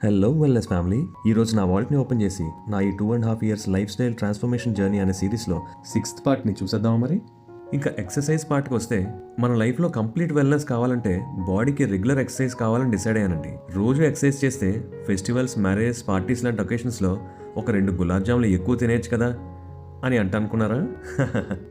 Hello wellness family. ఈరోజు నా వాల్ట్ని open చేసి నా ఈ 2.5 years life style transformation journey అనే సిరీస్లో 6th పార్ట్ని చూసేద్దామా మరి. ఇంకా ఎక్సర్సైజ్ పార్ట్కి వస్తే మన లైఫ్లో కంప్లీట్ వెల్నెస్ కావాలంటే బాడీకి రెగ్యులర్ ఎక్సర్సైజ్ కావాలని డిసైడ్ అయ్యానండి. రోజు ఎక్సర్సైజ్ చేస్తే ఫెస్టివల్స్, మ్యారేజ్, పార్టీస్ లాంటి ఒకేషన్స్లో ఒక 2 గులాబ్ జాములు ఎక్కువ తినేయచ్చు కదా అని అనుకున్నారా?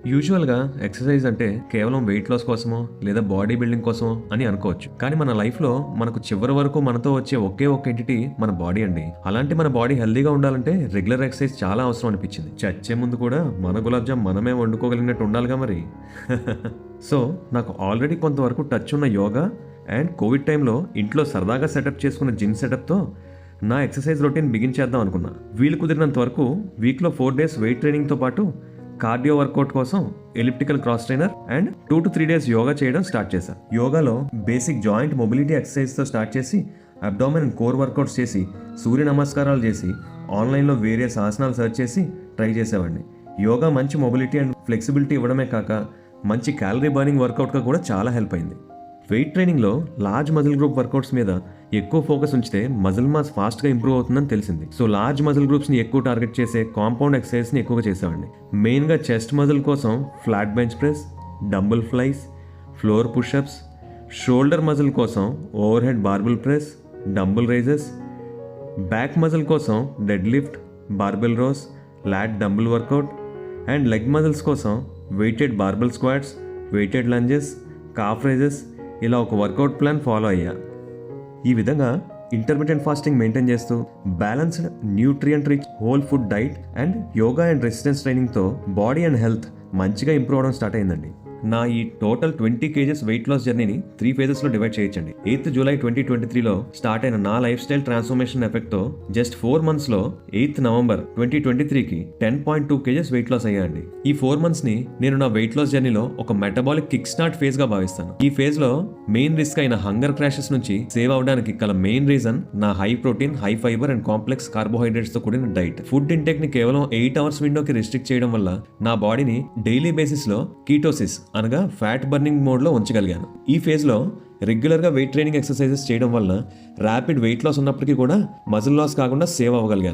యూజువల్గా ఎక్సర్సైజ్ అంటే కేవలం వెయిట్ లాస్ కోసమో లేదా బాడీ బిల్డింగ్ కోసమో అని అనుకోవచ్చు. కానీ మన లైఫ్లో మనకు చివరి వరకు మనతో వచ్చే ఒకే ఒక ఎంటిటీ మన బాడీ అండి. అలాంటి మన బాడీ హెల్దీగా ఉండాలంటే రెగ్యులర్ ఎక్సర్సైజ్ చాలా అవసరం అనిపించింది. చచ్చే ముందు కూడా మన గులాబ్ జామ్ మనమే వండుకోగలిగినట్టు ఉండాలిగా మరి. సో నాకు ఆల్రెడీ కొంతవరకు టచ్ ఉన్న యోగా అండ్ కోవిడ్ టైంలో ఇంట్లో సరదాగా సెటప్ చేసుకున్న జిమ్ సెటప్తో నా ఎక్సర్సైజ్ రొటీన్ బిగిన్ చేద్దాం అనుకున్నా. వీలు కుదిరినంత వరకు వీక్లో 4 days వెయిట్ ట్రైనింగ్తో పాటు కార్డియో వర్కౌట్ కోసం elliptical cross trainer and 2 to 3 days yoga చేయడం స్టార్ట్ చేశాను. యోగాలో బేసిక్ జాయింట్ మొబిలిటీ ఎక్సర్సైజ్తో స్టార్ట్ చేసి అబ్డామిన్ అండ్ కోర్ వర్కౌట్స్ చేసి సూర్య నమస్కారాలు చేసి ఆన్లైన్లో వేరియస్ ఆసనాలు సెర్చ్ చేసి ట్రై చేసేవాడిని. యోగా మంచి మొబిలిటీ అండ్ ఫ్లెక్సిబిలిటీ ఇవ్వడమే కాక మంచి క్యాలరీ బర్నింగ్ వర్కౌట్గా కూడా చాలా హెల్ప్ అయింది. వెయిట్ ట్రైనింగ్లో లార్జ్ మజిల్ గ్రూప్ వర్కౌట్స్ మీద ఎక్కువ ఫోకస్ ఉంచితే మజిల్ మాస్ ఫాస్ట్గా ఇంప్రూవ్ అవుతుందని తెలిసింది. సో లార్జ్ మజిల్ గ్రూప్స్ని ఎక్కువ టార్గెట్ చేసే కాంపౌండ్ ఎక్సర్సైజ్ని ఎక్కువగా చేసేవాడిని. మెయిన్గా చెస్ట్ మజిల్ కోసం flat bench press, dumbbell flies, floor pushups, shoulder muscle కోసం overhead barbell press, dumbbell raises, back muscle కోసం deadlift, barbell rows, lat dumbbell workout and leg muscles కోసం weighted barbell squats, weighted lunges, calf raises, ఇలా ఒక workout plan follow అయ్యా. ఈ విధంగా intermediate fasting maintain చేస్తూ balanced nutrient rich whole food diet and yoga and resistance ట్రైనింగ్తో body and health మంచిగా improve అవడం స్టార్ట్ అయిందండి. నా ఈ టోటల్ 20 kgs వెయిట్ లాస్ జర్నీని 3 phases లో డివైడ్ చేయొచ్చండి. 8th July 2023లో స్టార్ట్ అయిన నా లైఫ్ స్టైల్ ట్రాన్స్ఫర్మేషన్ ఎఫెక్ట్తో జస్ట్ 4 months లో 8th November 2023కి 10.2 kgs వెయిట్ లాస్ అయ్యాయండి. ఈ 4 months ని నేను నా వెయిట్ లాస్ జర్నీలో ఒక మెటబాలిక్ కిక్ స్టార్ట్ ఫేజ్ గా భావిస్తాను. ఈ ఫేజ్ లో మెయిన్ రిస్క్ అయిన హంగర్ క్రాషెస్ నుంచి సేవ్ అవడానికి గల మెయిన్ రీజన్ నా high protein, high fibre and complex carbohydrates తో కూడిన డైట్. ఫుడ్ ఇంటేక్ ని కేవలం 8 hours విండోకి రిస్ట్రిక్ట్ చేయడం వల్ల నా బాడీని డైలీ బేసిస్ లో కీటోసిస్ అనగా ఫ్యాట్ బర్నింగ్ మోడ్లో ఉంచగలిగాను. ఈ ఫేజ్లో రెగ్యులర్గా వెయిట్ ట్రైనింగ్ ఎక్సర్సైజెస్ చేయడం వల్ల ర్యాపిడ్ వెయిట్ లాస్ ఉన్నప్పటికీ కూడా మజిల్ లాస్ కాకుండా సేవ్ అవ్వగలిగాను.